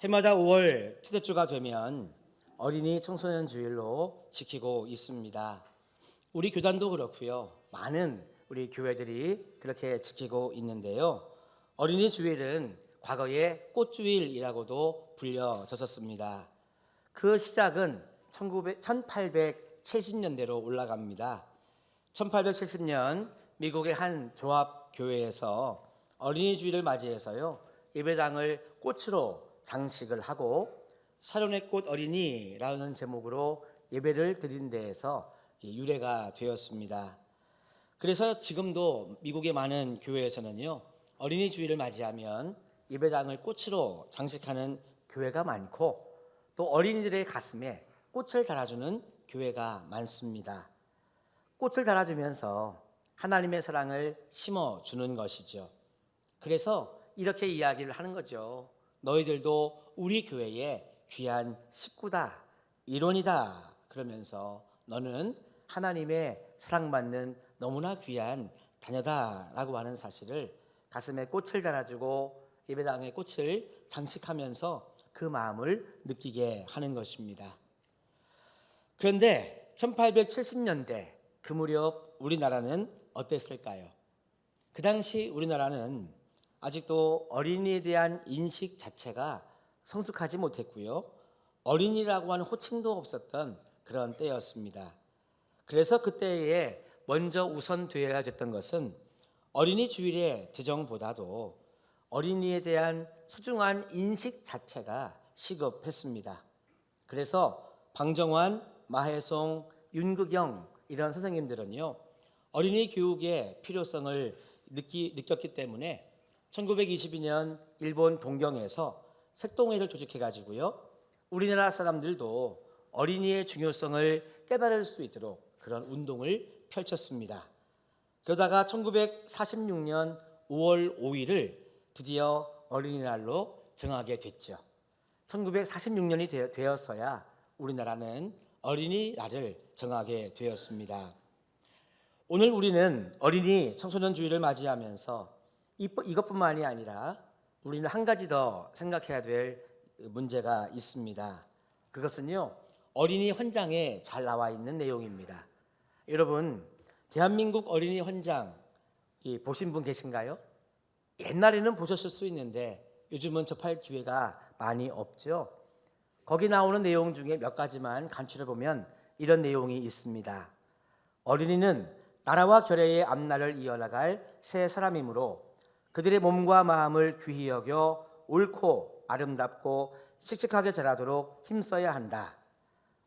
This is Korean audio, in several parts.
해마다 5월 첫째 주가 되면 어린이 청소년 주일로 지키고 있습니다. 우리 교단도 그렇고요. 많은 우리 교회들이 그렇게 지키고 있는데요. 어린이 주일은 과거에 꽃주일이라고도 불려졌었습니다. 그 시작은 1870년대로 올라갑니다. 1870년 미국의 한 조합교회에서 어린이 주일을 맞이해서요. 예배당을 꽃으로 장식을 하고 사륜의 꽃 어린이라는 제목으로 예배를 드린 데에서 유래가 되었습니다. 그래서 지금도 미국의 많은 교회에서는요. 어린이 주일을 맞이하면 예배당을 꽃으로 장식하는 교회가 많고 또 어린이들의 가슴에 꽃을 달아주는 교회가 많습니다. 꽃을 달아주면서 하나님의 사랑을 심어주는 것이죠. 그래서 이렇게 이야기를 하는 거죠. 너희들도 우리 교회의 귀한 식구다, 일원이다. 그러면서 너는 하나님의 사랑받는 너무나 귀한 자녀다라고 하는 사실을 가슴에 꽃을 달아주고 예배당에 꽃을 장식하면서 그 마음을 느끼게 하는 것입니다. 그런데 1870년대 그 무렵 우리나라는 어땠을까요? 그 당시 우리나라는 아직도 어린이에 대한 인식 자체가 성숙하지 못했고요. 어린이라고 하는 호칭도 없었던 그런 때였습니다. 그래서 그때에 먼저 우선되어야 됐던 것은 어린이 주일의 제정보다도 어린이에 대한 소중한 인식 자체가 시급했습니다. 그래서 방정환, 마혜송, 윤극영 이런 선생님들은요. 어린이 교육의 필요성을 느꼈기 때문에 1922년 일본 동경에서 색동회를 조직해가지고요. 우리나라 사람들도 어린이의 중요성을 깨달을 수 있도록 그런 운동을 펼쳤습니다. 그러다가 1946년 5월 5일을 드디어 어린이날로 정하게 됐죠. 1946년이 되어서야 우리나라는 어린이날을 정하게 되었습니다. 오늘 우리는 어린이 청소년 주일을 맞이하면서 이것뿐만이 아니라 우리는 한 가지 더 생각해야 될 문제가 있습니다. 그것은요, 어린이 헌장에 잘 나와 있는 내용입니다. 여러분, 대한민국 어린이 헌장 보신 분 계신가요? 옛날에는 보셨을 수 있는데 요즘은 접할 기회가 많이 없죠. 거기 나오는 내용 중에 몇 가지만 간추려 보면 이런 내용이 있습니다. 어린이는 나라와 결의의 앞날을 이어나갈 새 사람이므로 그들의 몸과 마음을 귀히 여겨 옳고 아름답고 씩씩하게 자라도록 힘써야 한다.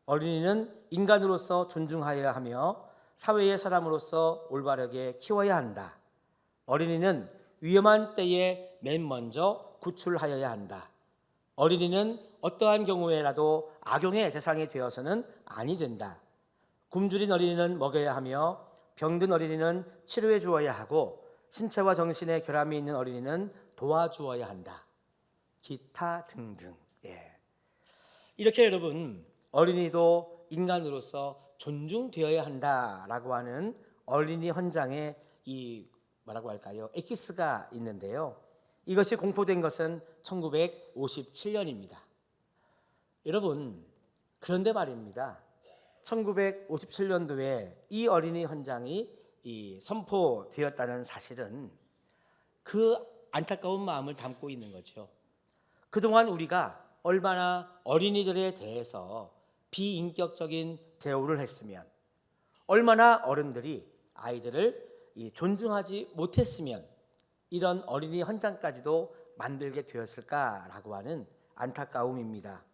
어린이는 인간으로서 존중하여야 하며 사회의 사람으로서 올바르게 키워야 한다. 어린이는 위험한 때에 맨 먼저 구출하여야 한다. 어린이는 어떠한 경우에라도 악용의 대상이 되어서는 아니 된다. 굶주린 어린이는 먹여야 하며 병든 어린이는 치료해 주어야 하고 신체와 정신에 결함이 있는 어린이는 도와주어야 한다. 기타 등등. 이렇게 여러분, 어린이도 인간으로서 존중되어야 한다라고 하는 어린이 헌장의 엑기스가 있는데요. 이것이 공포된 것은 1957년입니다. 여러분, 그런데 말입니다. 1957년도에 이 어린이 헌장이 선포되었다는 사실은 그 안타까운 마음을 담고 있는 거죠. 그동안 우리가 얼마나 어린이들에 대해서 비인격적인 대우를 했으면, 얼마나 어른들이 아이들을 존중하지 못했으면 이런 어린이 헌장까지도 만들게 되었을까라고 하는 안타까움입니다.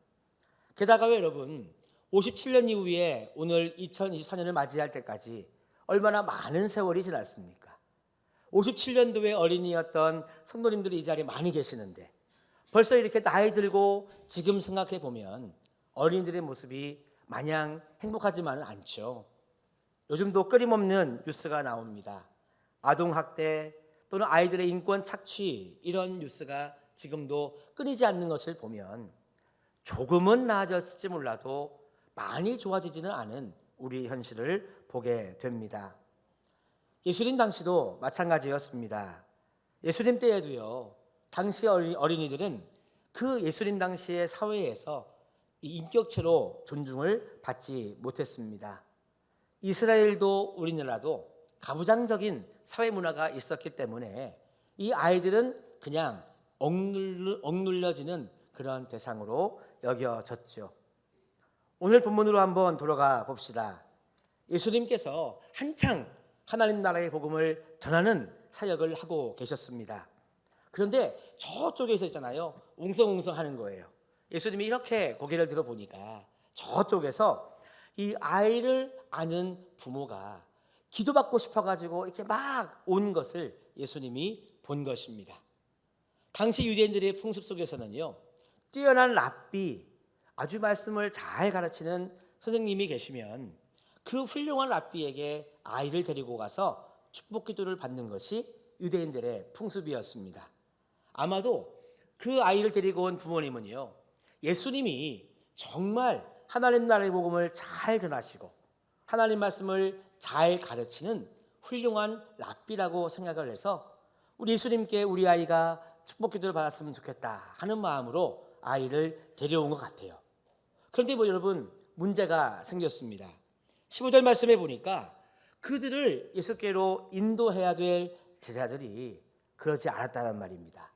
게다가 여러분, 57년 이후에 오늘 2024년을 맞이할 때까지 얼마나 많은 세월이 지났습니까? 57년도에 어린이였던 성도님들이 이 자리에 많이 계시는데 벌써 이렇게 나이 들고 지금 생각해 보면 어린이들의 모습이 마냥 행복하지만은 않죠. 요즘도 끊임없는 뉴스가 나옵니다. 아동학대 또는 아이들의 인권 착취, 이런 뉴스가 지금도 끊이지 않는 것을 보면 조금은 나아졌을지 몰라도 많이 좋아지지는 않은 우리 현실을 보게 됩니다. 예수님 당시도 마찬가지였습니다. 예수님 때에도요, 당시 어린이들은 그 예수님 당시의 사회에서 이 인격체로 존중을 받지 못했습니다. 이스라엘도 우리나라도 가부장적인 사회 문화가 있었기 때문에 이 아이들은 그냥 억눌려지는 그런 대상으로 여겨졌죠. 오늘 본문으로 한번 돌아가 봅시다. 예수님께서 한창 하나님 나라의 복음을 전하는 사역을 하고 계셨습니다. 그런데 저쪽에서 있잖아요, 웅성웅성 하는 거예요. 예수님이 이렇게 고개를 들어보니까 저쪽에서 이 아이를 아는 부모가 기도받고 싶어가지고 이렇게 막 온 것을 예수님이 본 것입니다. 당시 유대인들의 풍습 속에서는요, 뛰어난 랍비, 아주 말씀을 잘 가르치는 선생님이 계시면 그 훌륭한 랍비에게 아이를 데리고 가서 축복 기도를 받는 것이 유대인들의 풍습이었습니다. 아마도 그 아이를 데리고 온 부모님은요, 예수님이 정말 하나님 나라의 복음을 잘 전하시고 하나님 말씀을 잘 가르치는 훌륭한 랍비라고 생각을 해서 우리 예수님께 우리 아이가 축복 기도를 받았으면 좋겠다 하는 마음으로 아이를 데려온 것 같아요. 그런데 여러분, 문제가 생겼습니다. 15절 말씀해 보니까 그들을 예수께로 인도해야 될 제자들이 그러지 않았다는 말입니다.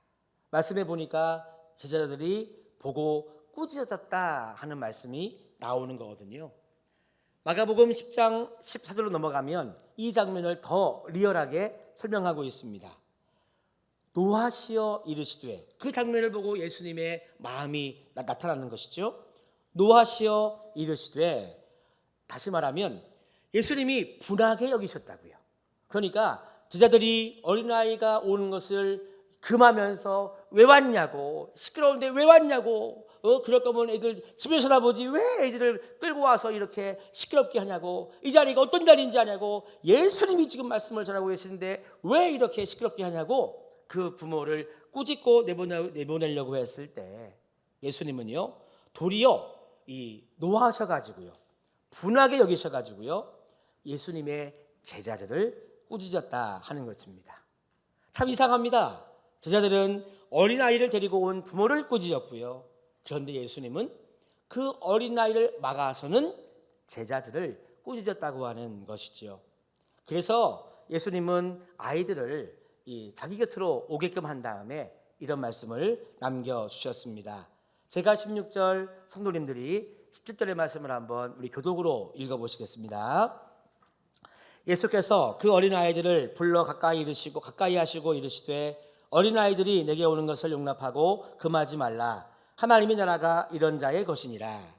말씀해 보니까 제자들이 보고 꾸짖었다 하는 말씀이 나오는 거거든요. 마가복음 10장 14절로 넘어가면 이 장면을 더 리얼하게 설명하고 있습니다. 노하시어 이르시되, 그 장면을 보고 예수님의 마음이 나타나는 것이죠. 노하시어 이르시되, 다시 말하면 예수님이 분하게 여기셨다고요. 그러니까 제자들이 어린아이가 오는 것을 금하면서 왜 왔냐고, 시끄러운데 왜 왔냐고, 그럴 거면 애들 집에서나 보지 왜 애들을 끌고 와서 이렇게 시끄럽게 하냐고, 이 자리가 어떤 자리인지 아냐고, 예수님이 지금 말씀을 전하고 계시는데 왜 이렇게 시끄럽게 하냐고 그 부모를 꾸짖고 내보내려고 했을 때 예수님은요, 도리어 이 노하셔가지고요, 분하게 여기셔가지고요, 예수님의 제자들을 꾸짖었다 하는 것입니다. 참 이상합니다. 제자들은 어린아이를 데리고 온 부모를 꾸짖었고요, 그런데 예수님은 그 어린아이를 막아서는 제자들을 꾸짖었다고 하는 것이지요. 그래서 예수님은 아이들을 자기 곁으로 오게끔 한 다음에 이런 말씀을 남겨주셨습니다. 제가 16절, 성도님들이 17절의 말씀을 한번 우리 교독으로 읽어보시겠습니다. 예수께서 그 어린아이들을 불러 가까이 하시고 이르시되, 어린아이들이 내게 오는 것을 용납하고 금하지 말라. 하나님의 나라가 이런 자의 것이니라.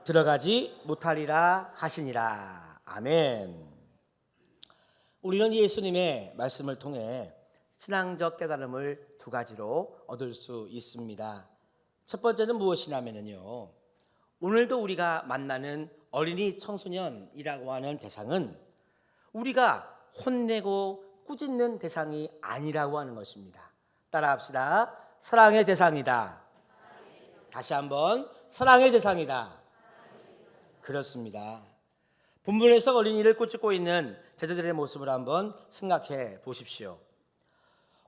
들어가지 못하리라 하시니라. 아멘. 우리는 예수님의 말씀을 통해 신앙적 깨달음을 두 가지로 얻을 수 있습니다. 첫 번째는 무엇이냐면요, 오늘도 우리가 만나는 어린이 청소년이라고 하는 대상은 우리가 혼내고 꾸짖는 대상이 아니라고 하는 것입니다. 따라합시다. 사랑의 대상이다. 다시 한번, 사랑의 대상이다. 그렇습니다. 본문에서 어린이를 꾸짖고 있는 제자들의 모습을 한번 생각해 보십시오.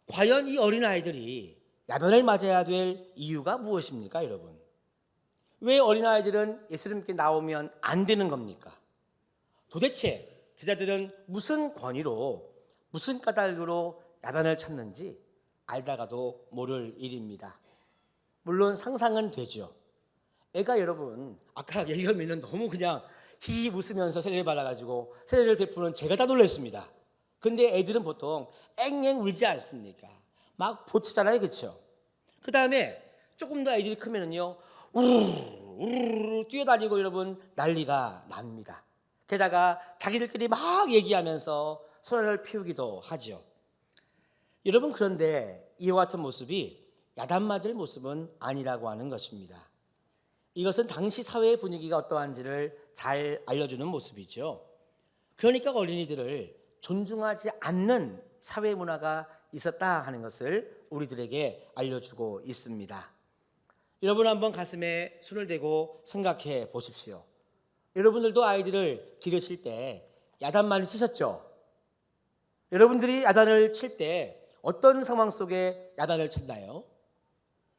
과연 이 어린아이들이 야변을 맞아야 될 이유가 무엇입니까, 여러분? 왜 어린아이들은 예수님께 나오면 안 되는 겁니까? 도대체 제자들은 무슨 권위로, 무슨 까닭으로 야변을 쳤는지 알다가도 모를 일입니다. 물론 상상은 되죠. 애가 여러분, 아까 얘기하면 너무 그냥 히히 웃으면서 세례를 받아가지고 세례를 베푸는 제가 다 놀랐습니다. 근데 애들은 보통 앵앵 울지 않습니까? 막 보치잖아요, 그렇죠? 그 다음에 조금 더 애들이 크면은요, 우르르 뛰어다니고 여러분 난리가 납니다. 게다가 자기들끼리 막 얘기하면서 소란을 피우기도 하죠. 여러분, 그런데 이와 같은 모습이 야단 맞을 모습은 아니라고 하는 것입니다. 이것은 당시 사회의 분위기가 어떠한지를 잘 알려주는 모습이죠. 그러니까 어린이들을 존중하지 않는 사회 문화가 있었다 하는 것을 우리들에게 알려주고 있습니다. 여러분, 한번 가슴에 손을 대고 생각해 보십시오. 여러분들도 아이들을 기르실 때 야단 많이 치셨죠? 여러분들이 야단을 칠 때 어떤 상황 속에 야단을 쳤나요?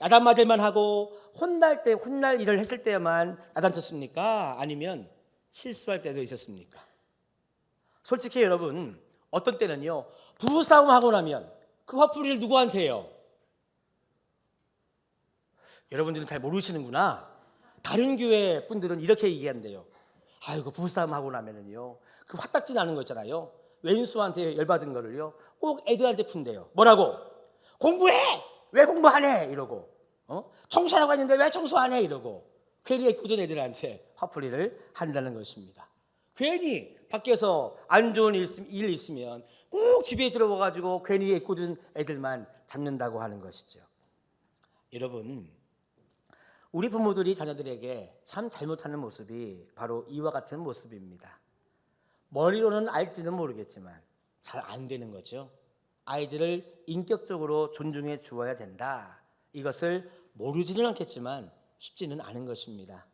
야단 맞을만 하고 혼날 일을 했을 때만 야단 쳤습니까? 아니면 실수할 때도 있었습니까? 솔직히 여러분, 어떤 때는요, 부부싸움 하고 나면 그 화풀이를 누구한테 해요? 여러분들은 잘 모르시는구나. 다른 교회 분들은 이렇게 얘기한대요. 아이고, 부부싸움 하고 나면은요, 그 화딱지 나는 거 있잖아요. 왼수한테 열받은 거를요, 꼭 애들한테 푼대요. 뭐라고? 공부해! 왜 공부 안 해? 이러고. 청소하라고 했는데 왜 청소 안 해? 이러고. 괜히 애꿎은 애들한테 화풀이를 한다는 것입니다. 괜히 밖에서 안 좋은 일 있으면 꼭 집에 들어와가지고 괜히 애꿎은 애들만 잡는다고 하는 것이죠. 여러분, 우리 부모들이 자녀들에게 참 잘못하는 모습이 바로 이와 같은 모습입니다. 머리로는 알지는 모르겠지만 잘 안 되는 거죠. 아이들을 인격적으로 존중해 주어야 된다. 이것을 모르지는 않겠지만 쉽지는 않은 것입니다.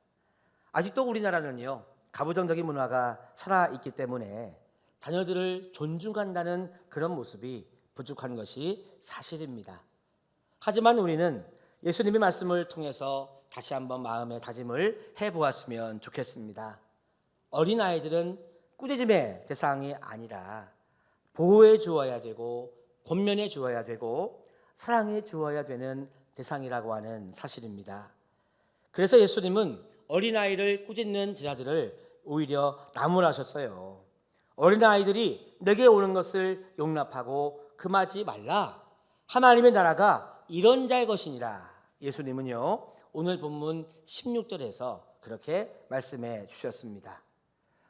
아직도 우리나라는요, 가부장적인 문화가 살아있기 때문에 자녀들을 존중한다는 그런 모습이 부족한 것이 사실입니다. 하지만 우리는 예수님의 말씀을 통해서 다시 한번 마음의 다짐을 해보았으면 좋겠습니다. 어린아이들은 꾸짖음의 대상이 아니라 보호해 주어야 되고 권면해 주어야 되고 사랑해 주어야 되는 대상이라고 하는 사실입니다. 그래서 예수님은 어린아이를 꾸짖는 제자들을 오히려 나무라셨어요. 어린아이들이 내게 오는 것을 용납하고 금하지 말라. 하나님의 나라가 이런 자의 것이니라. 예수님은요, 오늘 본문 16절에서 그렇게 말씀해 주셨습니다.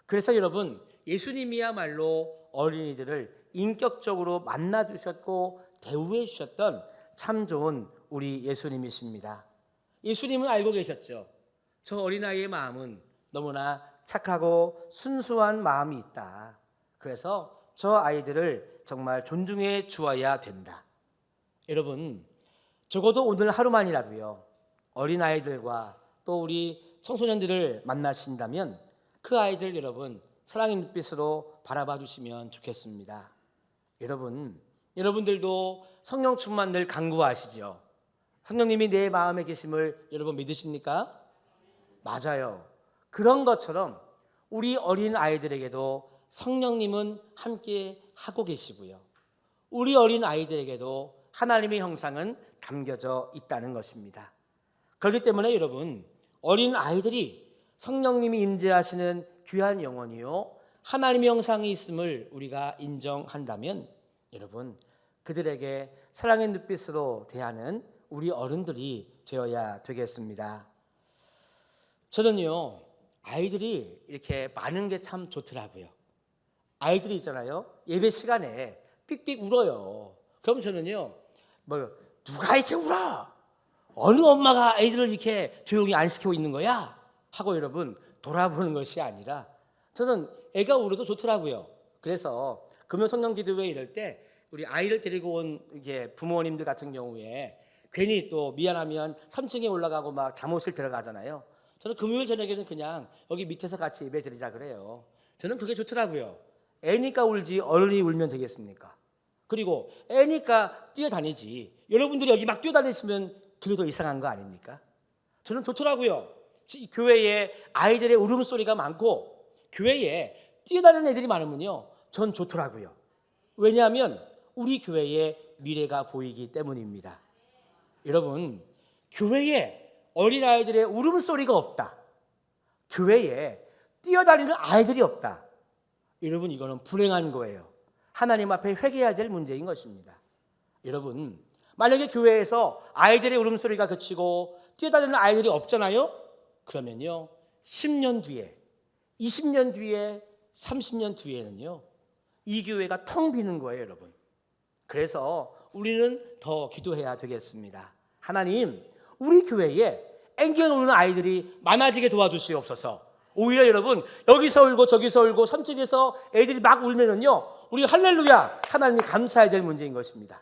그래서 여러분, 예수님이야말로 어린이들을 인격적으로 만나 주셨고 대우해 주셨던 참 좋은 우리 예수님이십니다. 예수님은 알고 계셨죠. 저 어린아이의 마음은 너무나 착하고 순수한 마음이 있다. 그래서 저 아이들을 정말 존중해 주어야 된다. 여러분, 적어도 오늘 하루만이라도요, 어린아이들과 또 우리 청소년들을 만나신다면 그 아이들 여러분 사랑의 눈빛으로 바라봐 주시면 좋겠습니다. 여러분들도 성령 충만 늘 간구하시죠. 성령님이 내 마음에 계심을 여러분 믿으십니까? 맞아요. 그런 것처럼 우리 어린 아이들에게도 성령님은 함께 하고 계시고요, 우리 어린 아이들에게도 하나님의 형상은 담겨져 있다는 것입니다. 그렇기 때문에 여러분, 어린 아이들이 성령님이 임재하시는 귀한 영혼이요 하나님의 형상이 있음을 우리가 인정한다면 여러분, 그들에게 사랑의 눈빛으로 대하는 우리 어른들이 되어야 되겠습니다. 저는요, 아이들이 이렇게 많은 게 참 좋더라고요. 아이들이 있잖아요, 예배 시간에 삑삑 울어요. 그럼 저는요, 누가 이렇게 울어? 어느 엄마가 애들을 이렇게 조용히 안 시키고 있는 거야? 하고 여러분 돌아보는 것이 아니라 저는 애가 울어도 좋더라고요. 그래서 금요 성령 기도회 이럴 때 우리 아이를 데리고 온 이게 부모님들 같은 경우에 괜히 또 미안하면 3층에 올라가고 막 잠옷을 들어가잖아요. 저는 금요일 저녁에는 그냥 여기 밑에서 같이 예배 드리자 그래요. 저는 그게 좋더라고요. 애니까 울지 어른이 울면 되겠습니까? 그리고 애니까 뛰어다니지 여러분들이 여기 막 뛰어다니시면 그게 더 이상한 거 아닙니까? 저는 좋더라고요. 교회에 아이들의 울음소리가 많고 교회에 뛰어다니는 애들이 많으면요, 전 좋더라고요. 왜냐하면 우리 교회의 미래가 보이기 때문입니다. 여러분, 교회에 어린아이들의 울음소리가 없다, 교회에 뛰어다니는 아이들이 없다, 여러분 이거는 불행한 거예요. 하나님 앞에 회개해야 될 문제인 것입니다. 여러분, 만약에 교회에서 아이들의 울음소리가 그치고 뛰어다니는 아이들이 없잖아요. 그러면요, 10년 뒤에 20년 뒤에 30년 뒤에는요, 이 교회가 텅 비는 거예요. 여러분, 그래서 우리는 더 기도해야 되겠습니다. 하나님, 우리 교회에 앵겨노는 아이들이 많아지게 도와주시옵소서. 오히려 여러분, 여기서 울고 저기서 울고 삼층에서 애들이 막 울면은요, 우리 할렐루야, 하나님이 감사해야 될 문제인 것입니다.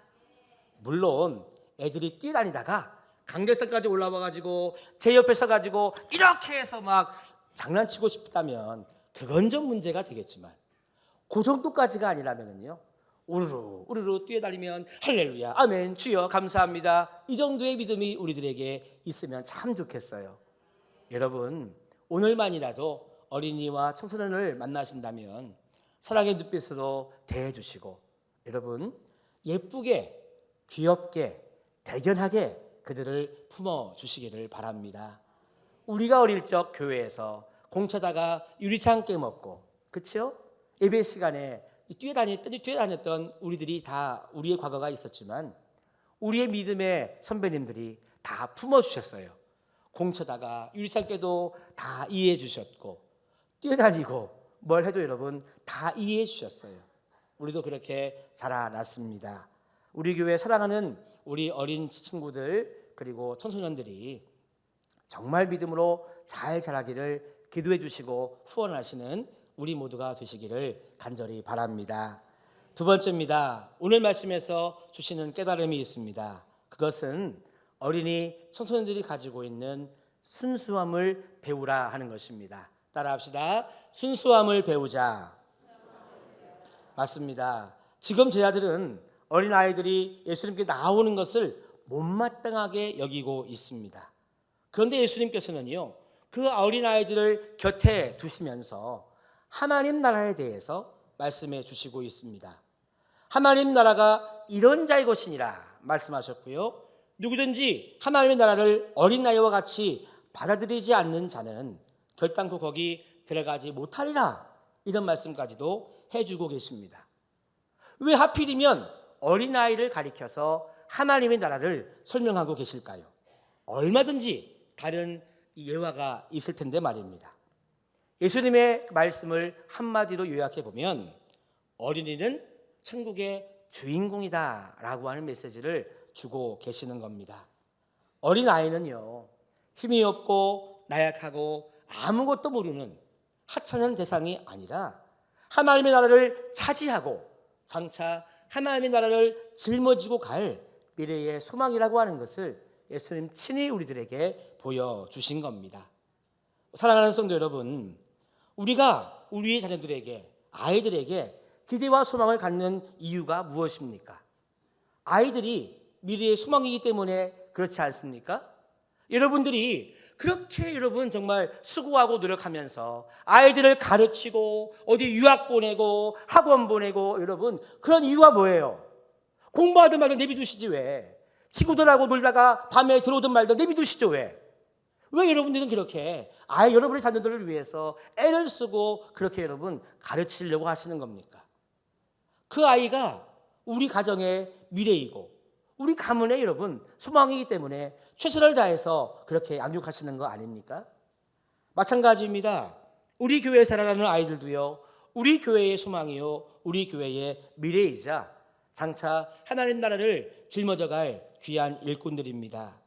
물론 애들이 뛰어다니다가 강대상까지 올라와가지고 제 옆에 서가지고 이렇게 해서 막 장난치고 싶다면 그건 좀 문제가 되겠지만, 그 정도까지가 아니라면요, 우르르 우르르 뛰어다니면 할렐루야 아멘 주여 감사합니다, 이 정도의 믿음이 우리들에게 있으면 참 좋겠어요. 여러분, 오늘만이라도 어린이와 청소년을 만나신다면 사랑의 눈빛으로 대해주시고, 여러분 예쁘게 귀엽게 대견하게 그들을 품어주시기를 바랍니다. 우리가 어릴 적 교회에서 공차다가 유리창 깨먹고, 그렇죠? 예배 시간에 뛰어다녔던 우리들이 다 우리의 과거가 있었지만 우리의 믿음의 선배님들이 다 품어주셨어요. 공차다가 유리창 깨도 다 이해해 주셨고, 뛰어다니고 뭘 해도 여러분 다 이해해 주셨어요. 우리도 그렇게 자라났습니다. 우리 교회 사랑하는 우리 어린 친구들 그리고 청소년들이 정말 믿음으로 잘 자라기를 기도해 주시고 후원하시는 우리 모두가 되시기를 간절히 바랍니다. 두 번째입니다. 오늘 말씀에서 주시는 깨달음이 있습니다. 그것은 어린이 청소년들이 가지고 있는 순수함을 배우라 하는 것입니다. 따라합시다. 순수함을 배우자. 맞습니다. 지금 제자들은 어린아이들이 예수님께 나오는 것을 못마땅하게 여기고 있습니다. 그런데 예수님께서는요, 그 어린아이들을 곁에 두시면서 하나님 나라에 대해서 말씀해 주시고 있습니다. 하나님 나라가 이런 자의 것이니라 말씀하셨고요, 누구든지 하나님의 나라를 어린아이와 같이 받아들이지 않는 자는 결단코 거기 들어가지 못하리라, 이런 말씀까지도 해주고 계십니다. 왜 하필이면 어린아이를 가리켜서 하나님의 나라를 설명하고 계실까요? 얼마든지 다른 예화가 있을 텐데 말입니다. 예수님의 말씀을 한마디로 요약해 보면 어린이는 천국의 주인공이다 라고 하는 메시지를 주고 계시는 겁니다. 어린아이는요, 힘이 없고 나약하고 아무것도 모르는 하찮은 대상이 아니라 하나님의 나라를 차지하고 장차 하나님의 나라를 짊어지고 갈 미래의 소망이라고 하는 것을 예수님 친히 우리들에게 보여주신 겁니다. 사랑하는 성도 여러분, 우리가 우리의 자녀들에게, 아이들에게 기대와 소망을 갖는 이유가 무엇입니까? 아이들이 미래의 소망이기 때문에 그렇지 않습니까? 여러분들이 그렇게 여러분 정말 수고하고 노력하면서 아이들을 가르치고 어디 유학 보내고 학원 보내고, 여러분 그런 이유가 뭐예요? 공부하든 말든 내비두시지 왜? 친구들하고 놀다가 밤에 들어오든 말든 내비두시죠 왜? 왜 여러분들은 그렇게 여러분의 자녀들을 위해서 애를 쓰고 그렇게 여러분 가르치려고 하시는 겁니까? 그 아이가 우리 가정의 미래이고 우리 가문의 여러분 소망이기 때문에 최선을 다해서 그렇게 양육하시는 거 아닙니까? 마찬가지입니다. 우리 교회에 살아가는 아이들도요, 우리 교회의 소망이요, 우리 교회의 미래이자 장차 하나님 나라를 짊어져갈 귀한 일꾼들입니다.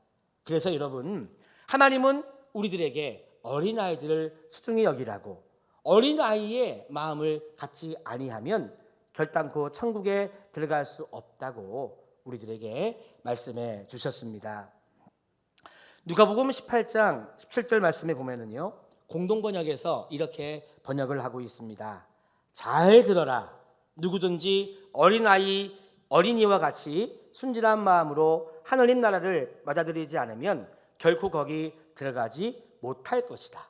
그래서 여러분, 하나님은 우리들에게 어린아이들을 소중히 여기라고, 어린아이의 마음을 갖지 아니하면 결단코 천국에 들어갈 수 없다고 우리들에게 말씀해 주셨습니다. 누가복음 18장 17절 말씀에 보면은요, 공동번역에서 이렇게 번역을 하고 있습니다. 잘 들어라. 누구든지 어린이와 같이 순진한 마음으로 하느님 나라를 맞아들이지 않으면 결코 거기 들어가지 못할 것이다.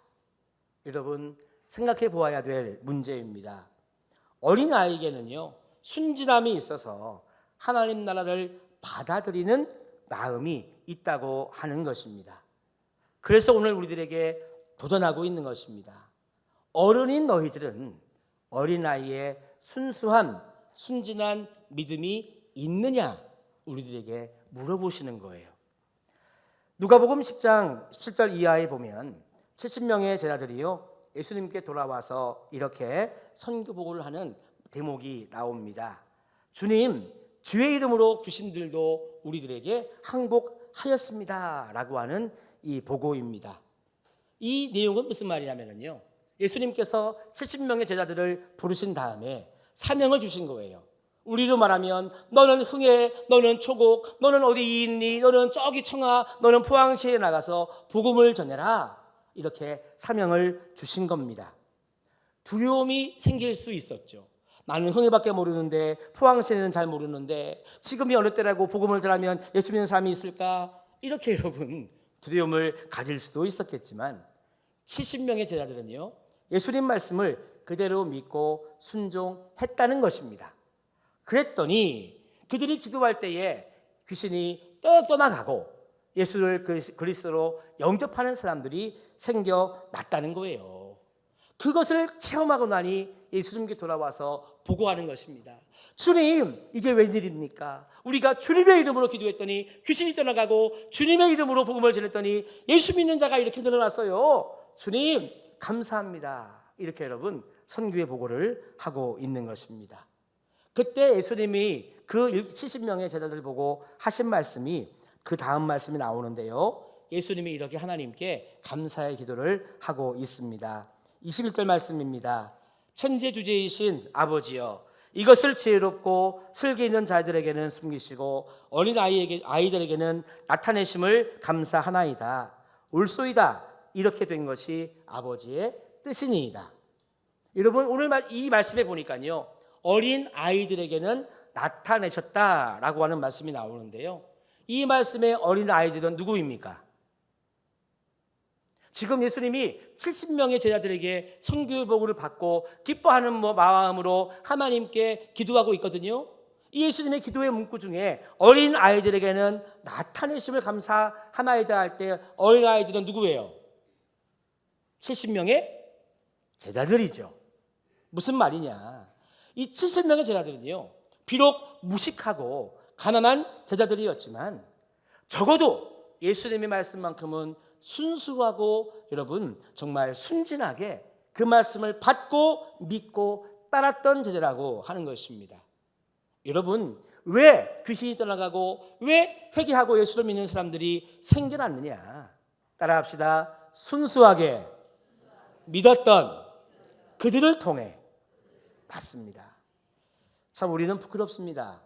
여러분 생각해 보아야 될 문제입니다. 어린아이에게는요, 순진함이 있어서 하나님 나라를 받아들이는 마음이 있다고 하는 것입니다. 그래서 오늘 우리들에게 도전하고 있는 것입니다. 어른인 너희들은 어린아이의 순수한 순진한 믿음이 있느냐, 우리들에게 물어보시는 거예요. 누가복음 10장 17절 이하에 보면 70명의 제자들이요, 예수님께 돌아와서 이렇게 선교복을 하는 대목이 나옵니다. 주님, 주의 이름으로 귀신들도 우리들에게 항복하였습니다 라고 하는 이 보고입니다. 이 내용은 무슨 말이냐면요, 예수님께서 70명의 제자들을 부르신 다음에 사명을 주신 거예요. 우리로 말하면 너는 흥해, 너는 초곡, 너는 어디 있니, 너는 저기 청하, 너는 포항시에 나가서 복음을 전해라, 이렇게 사명을 주신 겁니다. 두려움이 생길 수 있었죠. 나는 흥해밖에 모르는데, 포항시내는 잘 모르는데 지금이 어느 때라고 복음을 전하면 예수 믿는 사람이 있을까? 이렇게 여러분 두려움을 가질 수도 있었겠지만 70명의 제자들은요, 예수님 말씀을 그대로 믿고 순종했다는 것입니다. 그랬더니 그들이 기도할 때에 귀신이 떠나가고 예수를 그리스도로 영접하는 사람들이 생겨났다는 거예요. 그것을 체험하고 나니 예수님께 돌아와서 보고하는 것입니다. 주님, 이게 웬일입니까? 우리가 주님의 이름으로 기도했더니 귀신이 떠나가고 주님의 이름으로 복음을 전했더니 예수 믿는 자가 이렇게 늘어났어요. 주님, 감사합니다. 이렇게 여러분 선교의 보고를 하고 있는 것입니다. 그때 예수님이 그 70명의 제자들을 보고 하신 말씀이 그 다음 말씀이 나오는데요, 예수님이 이렇게 하나님께 감사의 기도를 하고 있습니다. 21절 말씀입니다. 천지주제이신 아버지여, 이것을 지혜롭고 슬기 있는 자들에게는 숨기시고 어린 아이들에게는 나타내심을 감사하나이다. 옳소이다. 이렇게 된 것이 아버지의 뜻이니이다. 여러분, 오늘 이 말씀에 보니까요, 어린 아이들에게는 나타내셨다라고 하는 말씀이 나오는데요, 이 말씀의 어린 아이들은 누구입니까? 지금 예수님이 70명의 제자들에게 선교의 복을 받고 기뻐하는 마음으로 하나님께 기도하고 있거든요. 이 예수님의 기도의 문구 중에 어린 아이들에게는 나타내심을 감사하나이다 할 때 어린 아이들은 누구예요? 70명의 제자들이죠. 무슨 말이냐? 이 70명의 제자들은요, 비록 무식하고 가난한 제자들이었지만 적어도 예수님의 말씀만큼은 순수하고 여러분 정말 순진하게 그 말씀을 받고 믿고 따랐던 제자라고 하는 것입니다. 여러분, 왜 귀신이 떠나가고 왜 회개하고 예수를 믿는 사람들이 생겨났느냐? 따라합시다. 순수하게 믿었던 그들을 통해 받습니다. 참 우리는 부끄럽습니다.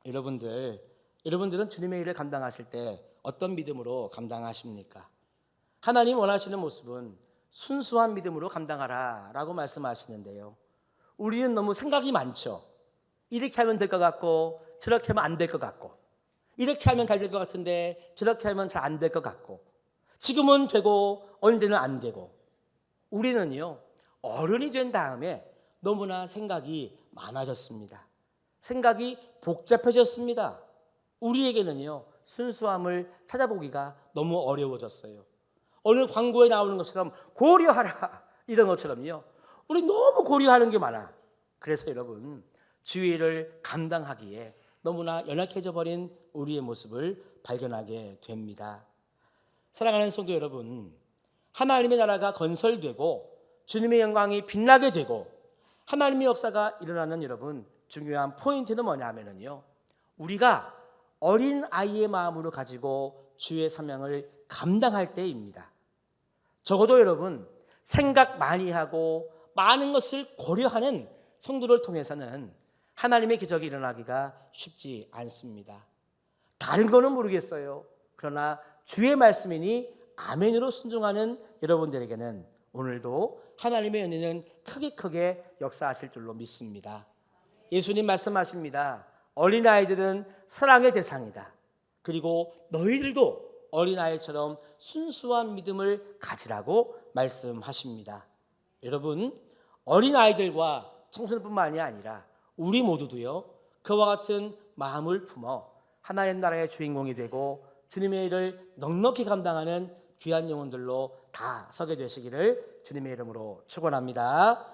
여러분들은 주님의 일을 감당하실 때 어떤 믿음으로 감당하십니까? 하나님 원하시는 모습은 순수한 믿음으로 감당하라 라고 말씀하시는데요, 우리는 너무 생각이 많죠. 이렇게 하면 될 것 같고 저렇게 하면 안 될 것 같고, 이렇게 하면 잘 될 것 같은데 저렇게 하면 잘 안 될 것 같고, 지금은 되고 언제는 안 되고. 우리는요, 어른이 된 다음에 너무나 생각이 많아졌습니다. 생각이 복잡해졌습니다. 우리에게는요, 순수함을 찾아보기가 너무 어려워졌어요. 어느 광고에 나오는 것처럼 고려하라 이런 것처럼요, 우리 너무 고려하는 게 많아. 그래서 여러분, 주의를 감당하기에 너무나 연약해져 버린 우리의 모습을 발견하게 됩니다. 사랑하는 성도 여러분, 하나님의 나라가 건설되고 주님의 영광이 빛나게 되고 하나님의 역사가 일어나는 여러분 중요한 포인트는 뭐냐면요, 우리가 어린 아이의 마음으로 가지고 주의 사명을 감당할 때입니다. 적어도 여러분, 생각 많이 하고 많은 것을 고려하는 성도를 통해서는 하나님의 기적이 일어나기가 쉽지 않습니다. 다른 거는 모르겠어요. 그러나 주의 말씀이니 아멘으로 순종하는 여러분들에게는 오늘도 하나님의 은혜는 크게 역사하실 줄로 믿습니다. 예수님 말씀하십니다. 어린아이들은 사랑의 대상이다. 그리고 너희들도 어린아이처럼 순수한 믿음을 가지라고 말씀하십니다. 여러분, 어린아이들과 청소년뿐만이 아니라 우리 모두도요, 그와 같은 마음을 품어 하나님 나라의 주인공이 되고 주님의 일을 넉넉히 감당하는 귀한 영혼들로 다 서게 되시기를 주님의 이름으로 축원합니다.